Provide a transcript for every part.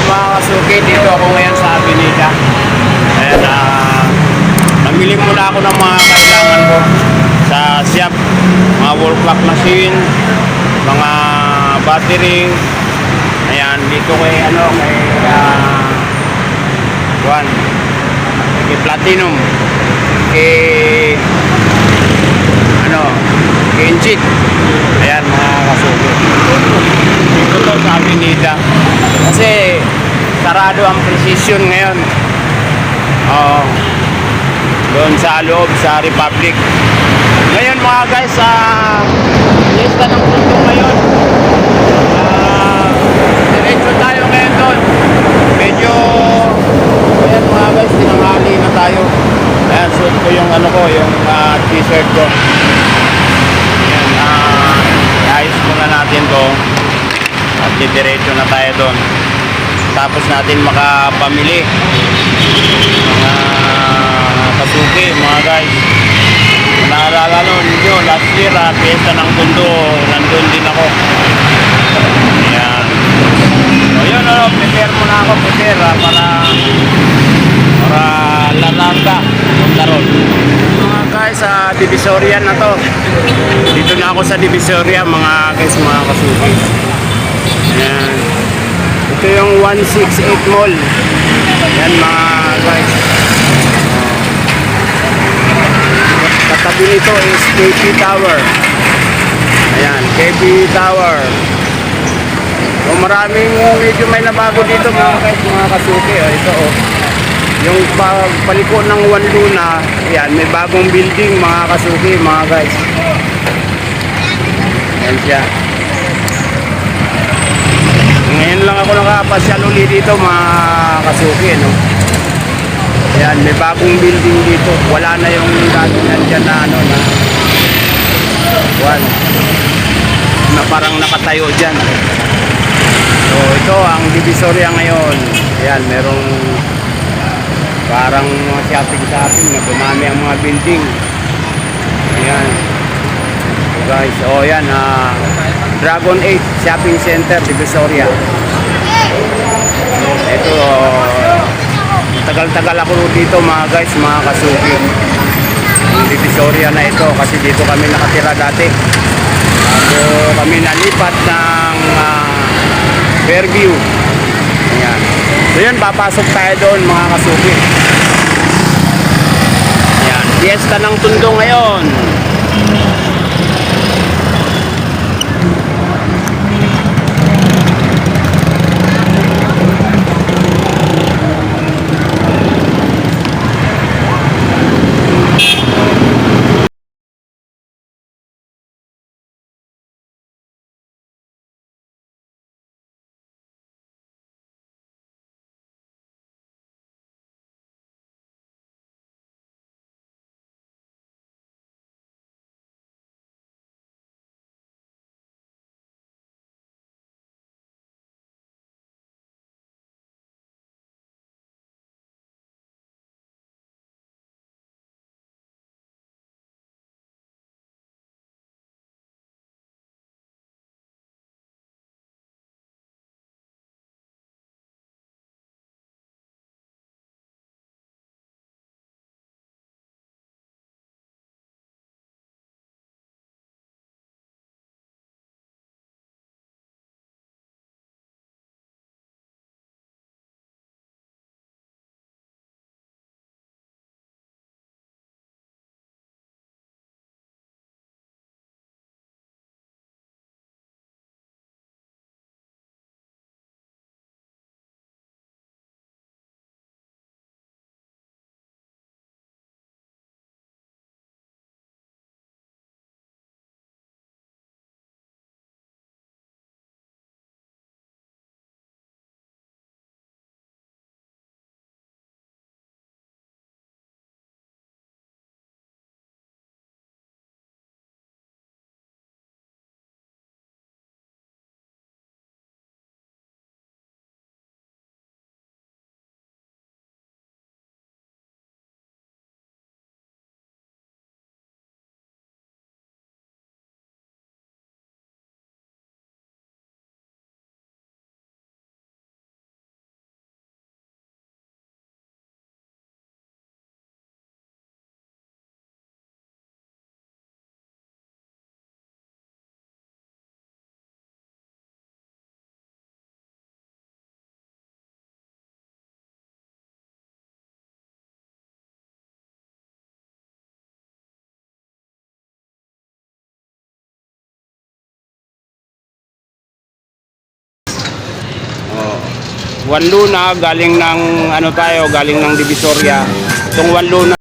mga kasuki, dito ako ngayon sa Avenida. Ayan, namili muna ako ng mga kailangan ko sa shop. Mga wall clock machine, mga battery. Ayan, dito kay Juan, kay Platinum, kay Kenjit. Ayan mga kasuki. Dito to sa Avenida. Kasi sarado ang precision ngayon. Doon sa loob sa Republic. Ngayon mga guys, lista ng puntong ngayon. Diretso tayo ngayon doon. Medyo ayan mga guys, tinanghali na tayo. Ayan, suot ko yung yung t-shirt ko. Ayan, ayos muna natin to. At diretso na tayo doon. Tapos natin makapamili. Mga kasuki, mga guys. Naalala ninyo, last year, Fiesta ng Tondo, nandun din ako. Ayan. So yun, prepare muna ako, para lalanda punta ron. Mga guys, sa Divisoria na to. Dito na ako sa Divisoria, mga guys, mga kasuki. Ayan. Ito yung 168 Mall. Ayan mga guys. Katabi nito is KP Tower. Ayan, KP Tower. So maraming medyo may nabago dito mga guys, mga kasuki. Ito yung paliko ng One Luna. Ayan, may bagong building mga kasuki, mga guys. Ayan siya. Ngayon lang ako nakapasyal ulit dito mga kasuki, no? Ayan, may bagong building dito. Wala na yung dati nandyan na na parang nakatayo dyan. So ito ang Divisoria ngayon. Ayan, merong parang mga shopping na dumami ang mga building. Ayan. So guys, ayan, Dragon 8 Shopping Center, Divisoria. Ito, tagal-tagal ako dito mga guys, mga kasuki. Ang Divisoria na ito kasi dito kami nakatira dati. Bago kami nalipat ng Fairview. Ayan. So yun, papasok tayo doon mga kasuki. Ayan, Fiesta ng Tondo ngayon. Juan Luna, galing ng ano tayo, galing ng Divisoria. Itong Juan Luna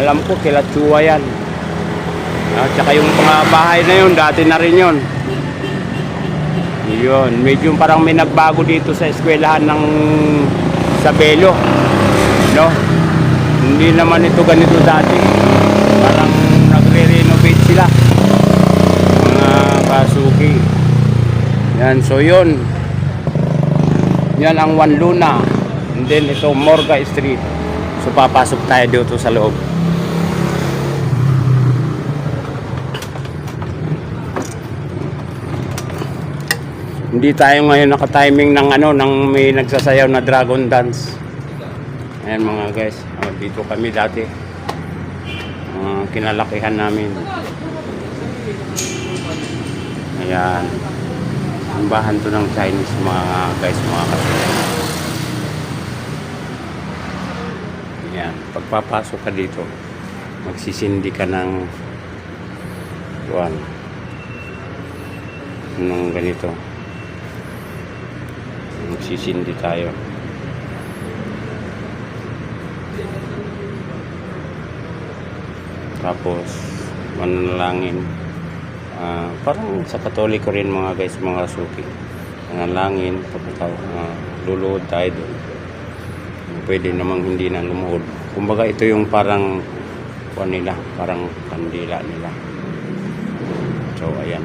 alam ko kila Chua yan. At saka yung mga bahay na yun, dati na rin yun. Yun, medyo parang may nagbago dito sa eskwelahan ng Sabelo. No? Hindi naman ito ganito dati. Parang nagre-renovate sila. Mga Kasuki. Yan, so yun. Yan ang Juan Luna. And then ito, Morga Street. So papasok tayo dito sa loob. Hindi tayo ngayon naka-timing ng ano, ng may nagsasayaw na dragon dance. Ayan mga guys, dito kami dati. Kinalakihan namin. Ayan. Simbahan to ng Chinese mga guys, mga kasuyan. Ayan, pagpapasok ka dito, magsisindi ka ng ng ganito. Magsisindi tayo. Tapos manalangin. Parang sa Katoliko rin mga guys, mga Kasuki. Manalangin, luluhod tayo doon. Pwede namang hindi na lumuhod. Kumbaga ito yung parang nila, parang kandila nila. So ayan.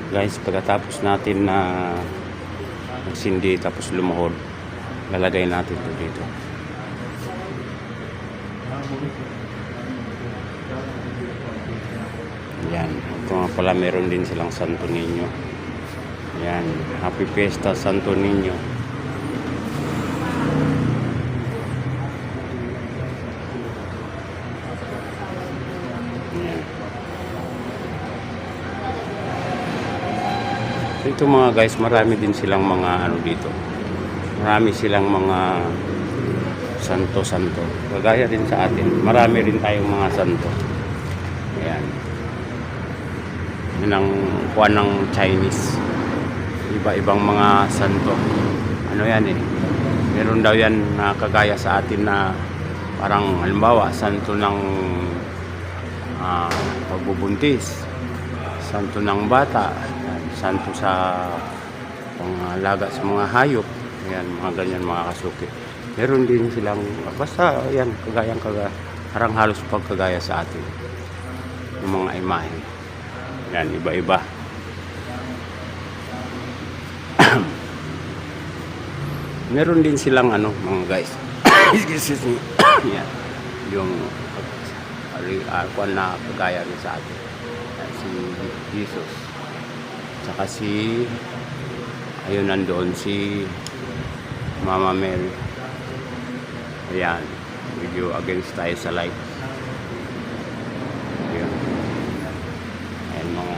Guys, pagkatapos natin na magsindi tapos lumuhod, lalagay natin ito dito. Yan. Ito nga pala, meron din silang Santo Niño. Yan. Happy Fiesta Santo Niño. Yan. Ito mga guys, marami din silang mga ano dito. Marami silang mga santo-santo. Kagaya din sa atin. Marami rin tayong mga santo. Ayan. Yan ang kuwan ng Chinese. Iba-ibang mga santo. Ano yan eh. Meron daw yan na kagaya sa atin na parang halimbawa, santo ng pagbubuntis. Santo ng bata. Santo sa pangalaga sa mga hayop. Ayan, mga ganyan mga kasuki. Meron din silang, basta yan, parang halos pagkagaya sa atin. Yung mga imahe. Yan, iba-iba. Meron din silang ano, mga guys. Excuse me. Yan. Yung kuwan na kagaya rin sa atin. Si Jesus. Saka si ayun nandoon si Mama Mary. Ayan. Medyo against tayo sa light. Ayan. Ayan mga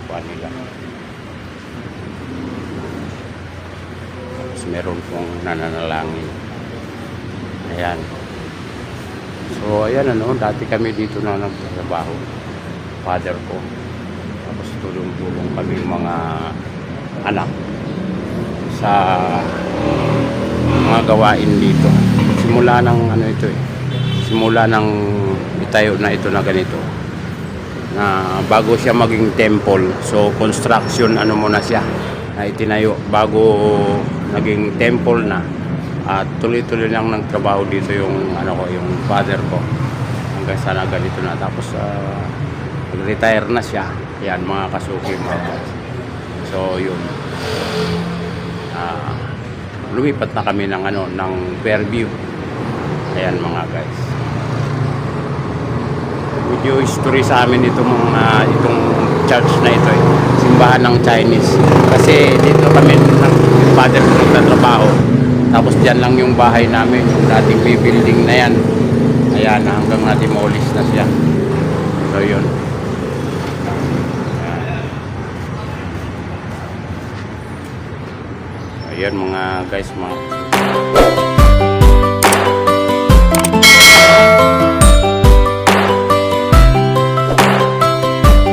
kuwan nila. Tapos meron pong nananalangin. Ayan. So ayan ano, dati kami dito na nagtrabaho. Father ko. Tapos tulong-tulong kami mga anak sa mga gawain dito. Simula ng ano ito eh. Simula ng itayo na ito na ganito. Na bago siya maging temple. So construction ano muna siya na itinayo bago naging temple na. At tuloy-tuloy lang nagtrabaho dito yung ano ko, yung father ko. Hanggang sana ganito na. Tapos nag-retire na siya. Yan mga kasuki mga. So yun. Lumipat na kami ng ano ng Fairview. Ayan mga guys. Video history sa amin itong church na ito eh. Simbahan ng Chinese. Kasi dito kami ng father ko nagtatrabaho. Tapos dyan lang yung bahay namin, yung dating may building na yan. Ayan, hanggang na-demolish na siya. So yun. Ayan mga guys, mga